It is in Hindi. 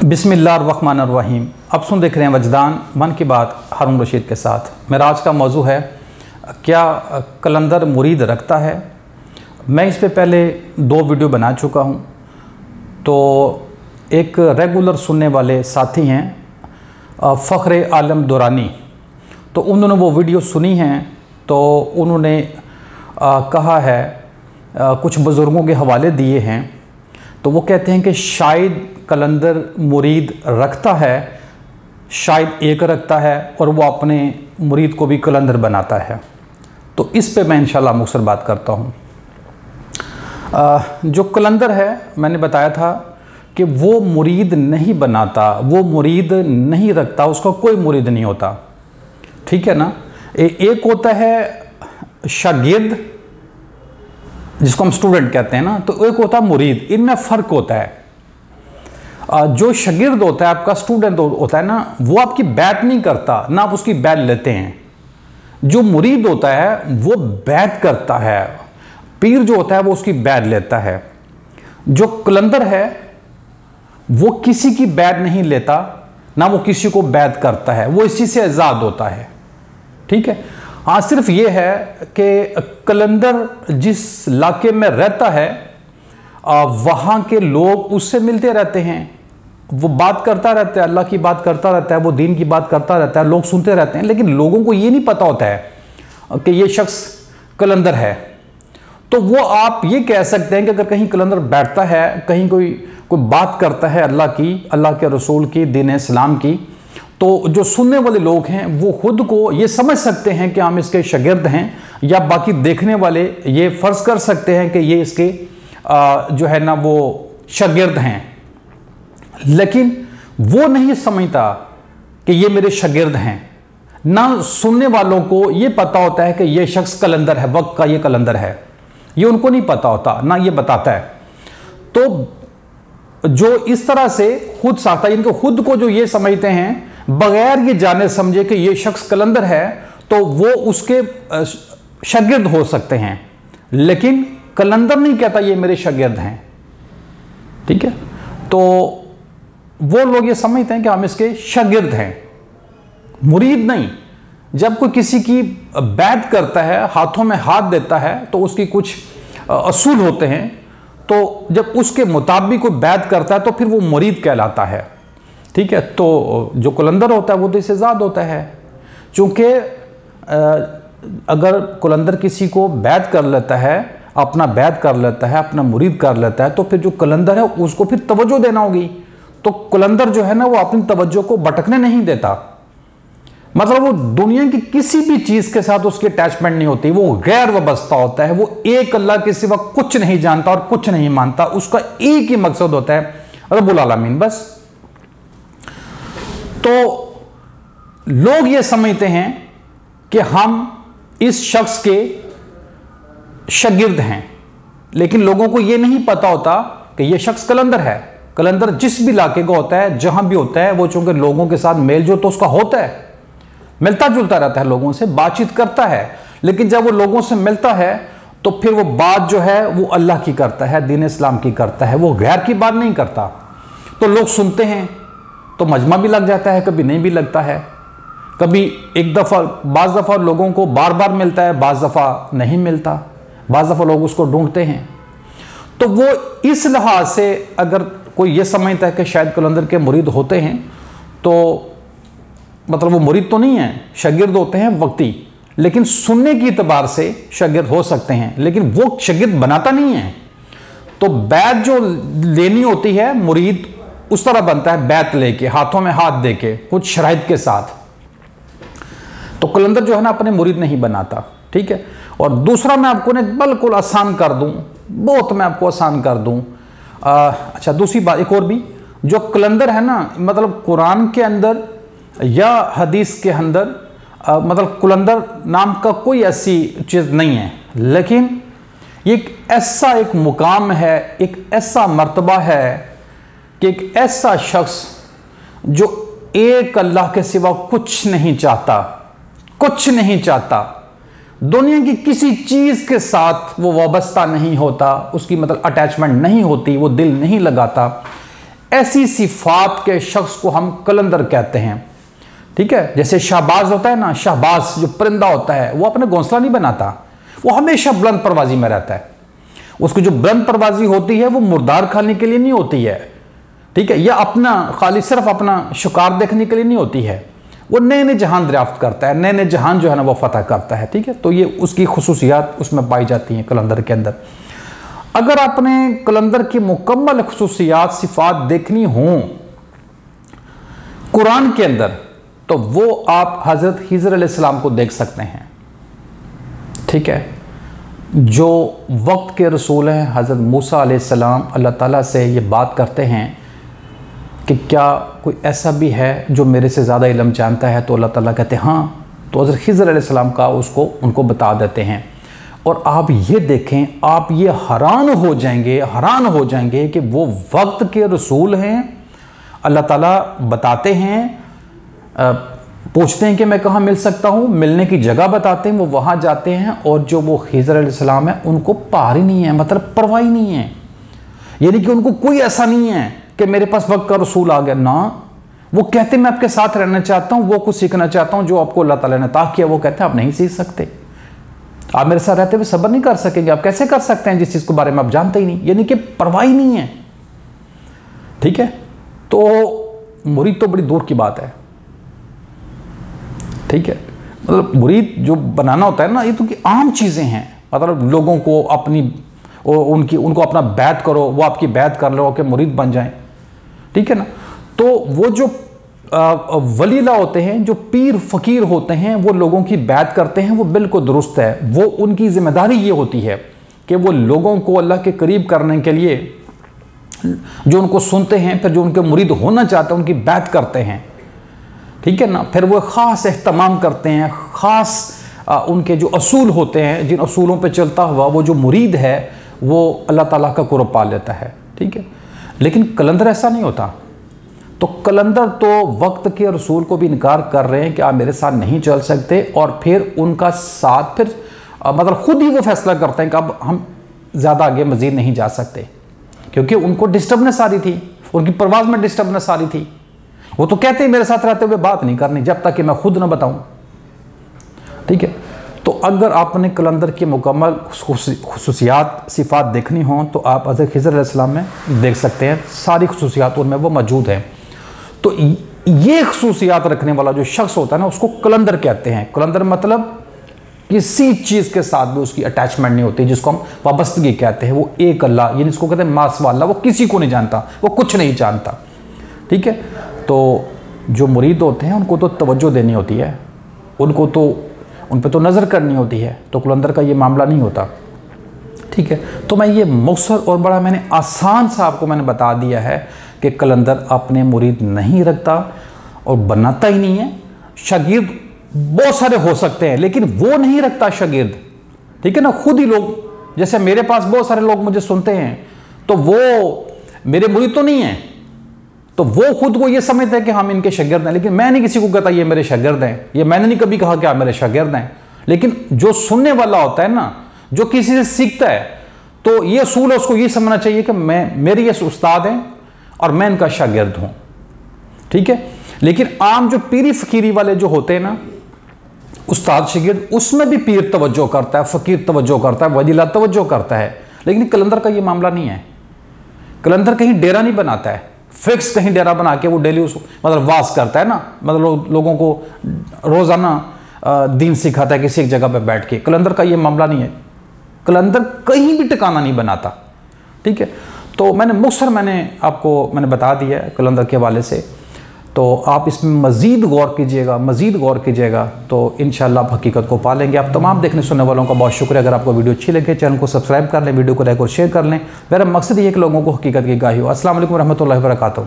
बिस्मिल्लाहिर्रहमानिर्रहीम। अब सुन देख रहे हैं वजदान मन की बात हारून रशीद के साथ। मेरा आज का मौजू है, क्या कलंदर मुरीद रखता है। मैं इस पे पहले 2 वीडियो बना चुका हूँ। तो एक रेगुलर सुनने वाले साथी हैं फ़ख्र आलम दुरानी, तो उन्होंने वो वीडियो सुनी हैं। तो उन्होंने कहा है, कुछ बुज़ुर्गों के हवाले दिए हैं। तो वो कहते हैं कि शायद कलंदर मुरीद रखता है, शायद एक रखता है और वो अपने मुरीद को भी कलंदर बनाता है। तो इस पे मैं इंशाल्लाह मुख्तसर बात करता हूँ। जो कलंदर है, मैंने बताया था कि वो मुरीद नहीं बनाता, वो मुरीद नहीं रखता, उसका कोई मुरीद नहीं होता। ठीक है ना। एक होता है शागिर्द, जिसको हम स्टूडेंट कहते हैं ना, तो एक होता है मुरीद। इनमें फ़र्क होता है। जो शागिर्द होता है, आपका स्टूडेंट होता है ना, वो आपकी बैत नहीं करता, ना आप उसकी बैत लेते हैं। जो मुरीद होता है वो बैत करता है, पीर जो होता है वो उसकी बैत लेता है। जो कलंदर है वो किसी की बैत नहीं लेता, ना वो किसी को बैत करता है, वो इसी से आज़ाद होता है। ठीक है। हाँ, सिर्फ ये है कि कलंदर जिस इलाके में रहता है वहाँ के लोग उससे मिलते रहते हैं, वो बात करता रहता है, अल्लाह की बात करता रहता है, वो दीन की बात करता रहता है, लोग सुनते रहते हैं। लेकिन लोगों को ये नहीं पता होता है कि ये शख्स कलंदर है। तो वो आप ये कह सकते हैं कि अगर कहीं कलंदर बैठता है, कहीं कोई बात करता है अल्लाह की, अल्लाह के रसूल की, दीन इस्लाम की, तो जो सुनने वाले लोग हैं वो खुद को ये समझ सकते हैं कि हम इसके शागिर्द हैं, या बाकी देखने वाले ये फ़र्ज़ कर सकते हैं कि ये इसके जो है ना वो शागिर्द हैं। लेकिन वो नहीं समझता कि ये मेरे शागिर्द हैं। ना सुनने वालों को ये पता होता है कि ये शख्स कलंदर है, वक्त का ये कलंदर है, ये उनको नहीं पता होता, ना ये बताता है। तो जो इस तरह से खुद साता, इनको खुद को जो ये समझते हैं बगैर ये जाने समझे कि ये शख्स कलंदर है, तो वो उसके शागिर्द हो सकते हैं। लेकिन कलंदर नहीं कहता ये मेरे शागिर्द हैं। ठीक है। तो वो लोग ये समझते हैं कि हम इसके शागिर्द हैं, मुरीद नहीं। जब कोई किसी की बैत करता है, हाथों में हाथ देता है, तो उसकी कुछ असूल होते हैं। तो जब उसके मुताबिक कोई बैत करता है तो फिर वो मुरीद कहलाता है। ठीक है। तो जो कलंदर होता है वो तो इससे आज़ाद होता है, चूँकि अगर कलंदर किसी को बैत कर लेता है, अपना बैत कर लेता है, अपना मुरीद कर लेता है, तो फिर जो कलंदर है उसको फिर तवज्जो देना होगी। तो कलंदर जो है ना वो अपनी तवज्जो को भटकने नहीं देता। मतलब वो दुनिया की किसी भी चीज़ के साथ उसकी अटैचमेंट नहीं होती, वो गैर वाबस्ता होता है। वो एक अल्लाह के सिवा कुछ नहीं जानता और कुछ नहीं मानता। उसका एक ही मकसद होता है, रब्बुल आलमीन, बस। तो लोग ये समझते हैं कि हम इस शख्स के शागिर्द हैं, लेकिन लोगों को ये नहीं पता होता कि ये शख्स कलंदर है। कलंदर जिस भी इलाके का होता है, जहां भी होता है, वो चूंकि लोगों के साथ मेल जो तो उसका होता है, मिलता जुलता रहता है, लोगों से बातचीत करता है। लेकिन जब वो लोगों से मिलता है तो फिर वो बात जो है वो अल्लाह की करता है, दीन इस्लाम की करता है, वो गैर की बात नहीं करता। तो लोग सुनते हैं तो मजमा भी लग जाता है, कभी नहीं भी लगता है। कभी एक दफ़ा, बाज़ दफ़ा लोगों को बार बार मिलता है, बाज़ दफ़ा नहीं मिलता, बाज़ दफ़ा लोग उसको ढूंढते हैं। तो वो इस लिहाज से अगर कोई ये समझता है कि शायद कलंदर के मुरीद होते हैं, तो मतलब वो मुरीद तो नहीं है, शागिर्द होते हैं वक्ती। लेकिन सुनने की एतबार से शागिर्द हो सकते हैं, लेकिन वो शागिर्द बनाता नहीं है। तो बैत जो लेनी होती है, मुरीद उस तरह बनता है, बैत लेके, हाथों में हाथ देके, कुछ शराइत के साथ। तो कलंदर जो है ना अपने मुरीद नहीं बनाता। ठीक है। और दूसरा मैं आपको ने बिल्कुल आसान कर दूं, बहुत मैं आपको आसान कर दूं। अच्छा, दूसरी बात एक और भी, जो कलंदर है ना, मतलब कुरान के अंदर या हदीस के अंदर मतलब कलंदर नाम का कोई ऐसी चीज़ नहीं है। लेकिन एक ऐसा एक मुकाम है, एक ऐसा मर्तबा है कि एक ऐसा शख्स जो एक अल्लाह के सिवा कुछ नहीं चाहता, कुछ नहीं चाहता, दुनिया की किसी चीज़ के साथ वो वाबस्ता नहीं होता, उसकी मतलब अटैचमेंट नहीं होती, वो दिल नहीं लगाता। ऐसी सिफात के शख्स को हम कलंदर कहते हैं। ठीक है, जैसे शहबाज होता है ना, शहबाज जो परिंदा होता है वो अपने घोंसला नहीं बनाता, वो हमेशा बुलंद परवाजी में रहता है। उसकी जो बुलंद परवाजी होती है वो मुर्दार खाने के लिए नहीं होती है, ठीक है, या अपना खाली सिर्फ अपना शिकार देखने के लिए नहीं होती है, वो नए नए जहान दरियाफ्त करता है, नए नए जहान जो है ना वो फतह करता है। ठीक है, तो ये उसकी खुसूसियात उसमें पाई जाती हैं कलंदर के अंदर। अगर आपने कलंदर की मुकम्मल खुसूसियात सिफात देखनी हो कुरान के अंदर, तो वो आप हज़रत हिजर अलैहिस्सलाम को देख सकते हैं। ठीक है, जो वक्त के रसूल हैं, हज़रत मूसा अलैहिस्सलाम अल्लाह ताला से ये बात करते हैं कि क्या कोई ऐसा भी है जो मेरे से ज़्यादा इल्म जानता है, तो अल्लाह ताला कहते हैं हाँ, तो हज़रत हिजर अलैहिस्सलाम का उनको बता देते हैं। और आप ये देखें, आप ये हैरान हो जाएंगे कि वो वक्त के रसूल हैं। अल्लाह ताला बताते हैं, पूछते हैं कि मैं कहाँ मिल सकता हूँ, मिलने की जगह बताते हैं, वो वहाँ जाते हैं और जो वो हिजर अलैहिस्सलाम है उनको पार ही नहीं है, मतलब परवाह ही नहीं है। यानी कि उनको कोई ऐसा नहीं है कि मेरे पास वक्त का रसूल आ गया ना, वो कहते मैं आपके साथ रहना चाहता हूँ, वो कुछ सीखना चाहता हूँ जो आपको अल्लाह ताला ने अता किया। वो कहते हैं आप नहीं सीख सकते, आप मेरे साथ रहते हुए सब्र नहीं कर सकेंगे, आप कैसे कर सकते हैं जिस चीज़ के बारे में आप जानते ही नहीं, यानी कि परवाह ही नहीं है। ठीक है, तो मुरीद तो बड़ी दूर की बात है। ठीक है, मतलब मुरीद जो बनाना होता है ना, ये तो कि आम चीज़ें हैं, मतलब लोगों को उनको अपना बैत करो, वो आपकी बैत कर लो कि मुरीद बन जाएं। ठीक है ना, तो वो जो वलीला होते हैं, जो पीर फकीर होते हैं, वो लोगों की बैत करते हैं, वो बिल्कुल दुरुस्त है। वो उनकी जिम्मेदारी ये होती है कि वो लोगों को अल्लाह के करीब करने के लिए, जो उनको सुनते हैं, फिर जो उनके मुरीद होना चाहते हैं उनकी बैत करते हैं। ठीक है ना, फिर वो ख़ास एहतमाम करते हैं, ख़ास उनके जो असूल होते हैं, जिन असूलों पे चलता हुआ वो जो मुरीद है वो अल्लाह ताला का कुर्ब पा लेता है। ठीक है, लेकिन कलंदर ऐसा नहीं होता। तो कलंदर तो वक्त के रसूल को भी इनकार कर रहे हैं कि आप मेरे साथ नहीं चल सकते, और फिर उनका साथ फिर मतलब खुद ही वो फैसला करते हैं कि अब हम ज़्यादा आगे मज़ीद नहीं जा सकते, क्योंकि उनको डिस्टर्बनेस आ रही थी, उनकी परवाज़ में डिस्टर्बनेस आ रही थी। वो तो कहते हैं मेरे साथ रहते हुए बात नहीं करनी जब तक कि मैं खुद ना बताऊं। ठीक है, तो अगर आपने कलंदर की मुकम्मल खुसूसियात सिफात देखनी हो तो आप हज़रत हिजर अलैहिस्सलाम में देख सकते हैं, सारी खुसूसियात उनमें वो मौजूद हैं। तो ये खुसूसियात रखने वाला जो शख्स होता है ना, उसको कलंदर कहते हैं। कलंदर मतलब किसी चीज़ के साथ भी उसकी अटैचमेंट नहीं होती, जिसको हम वाबस्तगी कहते हैं। वो एक अल्लाह, यानी इसको कहते हैं मासवा अल्लाह, वो किसी को नहीं जानता, वो कुछ नहीं जानता। ठीक है, तो जो मुरीद होते हैं उनको तो तवज्जो देनी होती है, उनको तो उन पर तो नज़र करनी होती है, तो कलंदर का ये मामला नहीं होता। ठीक है, तो मैं ये मुख्तसर और बड़ा मैंने आसान सा आपको मैंने बता दिया है कि कलंदर अपने मुरीद नहीं रखता और बनाता ही नहीं है। शागिर्द बहुत सारे हो सकते हैं लेकिन वो नहीं रखता शागिर्द। ठीक है ना, खुद ही लोग, जैसे मेरे पास बहुत सारे लोग मुझे सुनते हैं, तो वो मेरे मुरीद तो नहीं है, तो वो खुद को ये समझते हैं कि हम इनके शागिर्द हैं, लेकिन मैं नहीं किसी को कहता ये मेरे शागिर्द हैं, ये मैंने नहीं कभी कहा कि आप मेरे शागिर्द हैं। लेकिन जो सुनने वाला होता है ना, जो किसी से सीखता है, तो ये असूल है, उसको ये समझना चाहिए कि मेरे ये उस्ताद हैं और मैं इनका शागिर्द हूं। ठीक है, लेकिन आम जो पीरी फकीरी वाले जो होते हैं ना, उस्ताद शागिर्द, उसमें भी पीर तवज्जो करता है, फकीर तवज्जो करता है, वलीला तवज्जो करता है, लेकिन कलंदर का ये मामला नहीं है। कलंदर कहीं डेरा नहीं बनाता है, फिक्स कहीं डेरा बना के वो डेली उस मतलब वास करता है ना, मतलब लोगों को रोज़ाना दीन सिखाता है किसी एक जगह पे बैठ के। कलंदर का ये मामला नहीं है, कलंदर कहीं भी ठिकाना नहीं बनाता। ठीक है, तो मैंने आपको बता दिया है कलंदर के हवाले से, तो आप इसमें मज़ीद गौर कीजिएगा, तो इंशाअल्लाह आप हकीकत को पा लेंगे। आप तमाम देखने सुनने वालों का बहुत शुक्रिया। अगर आपको वीडियो अच्छी लगे, चैनल को सब्सक्राइब कर लें, वीडियो को लाइक और शेयर कर लें। मेरा मकसद ये है कि लोगों को हकीकत की गाही हो। अस्सलाम वालेकुम रहमतुल्लाहि व बरकातहू।